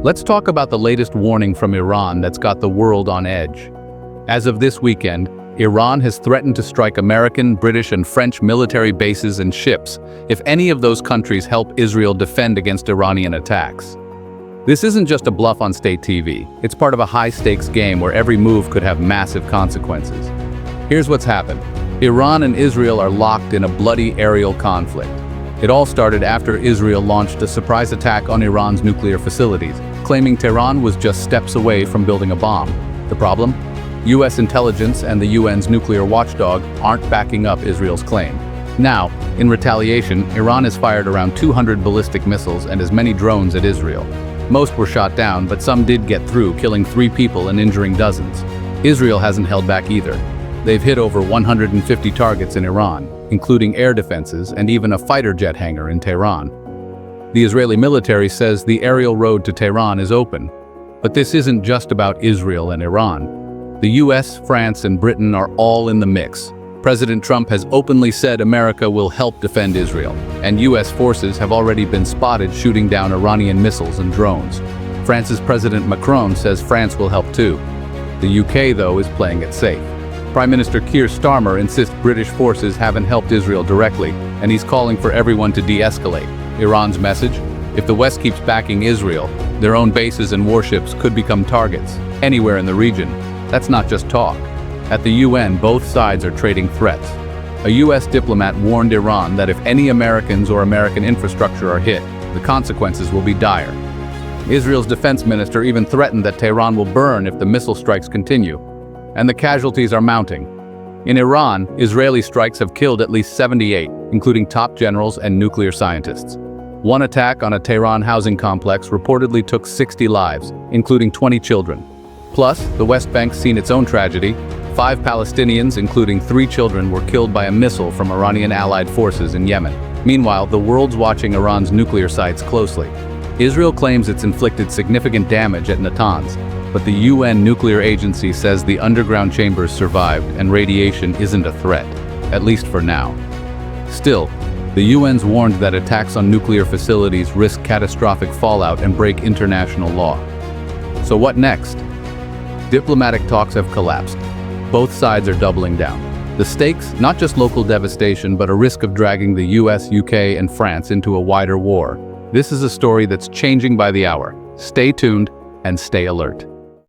Let's talk about the latest warning from Iran that's got the world on edge. As of this weekend, Iran has threatened to strike American, British, and French military bases and ships if any of those countries help Israel defend against Iranian attacks. This isn't just a bluff on state TV, it's part of a high-stakes game where every move could have massive consequences. Here's what's happened. Iran and Israel are locked in a bloody aerial conflict. It all started after Israel launched a surprise attack on Iran's nuclear facilities, claiming Tehran was just steps away from building a bomb. The problem? U.S. intelligence and the UN's nuclear watchdog aren't backing up Israel's claim. Now, in retaliation, Iran has fired around 200 ballistic missiles and as many drones at Israel. Most were shot down, but some did get through, killing 3 people and injuring dozens. Israel hasn't held back either. They've hit over 150 targets in Iran, including air defenses and even a fighter jet hangar in Tehran. The Israeli military says the aerial road to Tehran is open. But this isn't just about Israel and Iran. The US, France, and Britain are all in the mix. President Trump has openly said America will help defend Israel, and US forces have already been spotted shooting down Iranian missiles and drones. France's President Macron says France will help too. The UK, though, is playing it safe. Prime Minister Keir Starmer insists British forces haven't helped Israel directly, and he's calling for everyone to de-escalate. Iran's message? If the West keeps backing Israel, their own bases and warships could become targets, anywhere in the region. That's not just talk. At the UN, both sides are trading threats. A US diplomat warned Iran that if any Americans or American infrastructure are hit, the consequences will be dire. Israel's defense minister even threatened that Tehran will burn if the missile strikes continue. And the casualties are mounting. In Iran, Israeli strikes have killed at least 78, including top generals and nuclear scientists. One attack on a Tehran housing complex reportedly took 60 lives, including 20 children. Plus, the West Bank's seen its own tragedy. 5 Palestinians, including 3 children, were killed by a missile from Iranian allied forces in Yemen. Meanwhile, the world's watching Iran's nuclear sites closely. Israel claims it's inflicted significant damage at Natanz, but the UN nuclear agency says the underground chambers survived and radiation isn't a threat, at least for now. Still, the UN's warned that attacks on nuclear facilities risk catastrophic fallout and break international law. So what next? Diplomatic talks have collapsed. Both sides are doubling down. The stakes, not just local devastation, but a risk of dragging the US, UK, and France into a wider war. This is a story that's changing by the hour. Stay tuned and stay alert.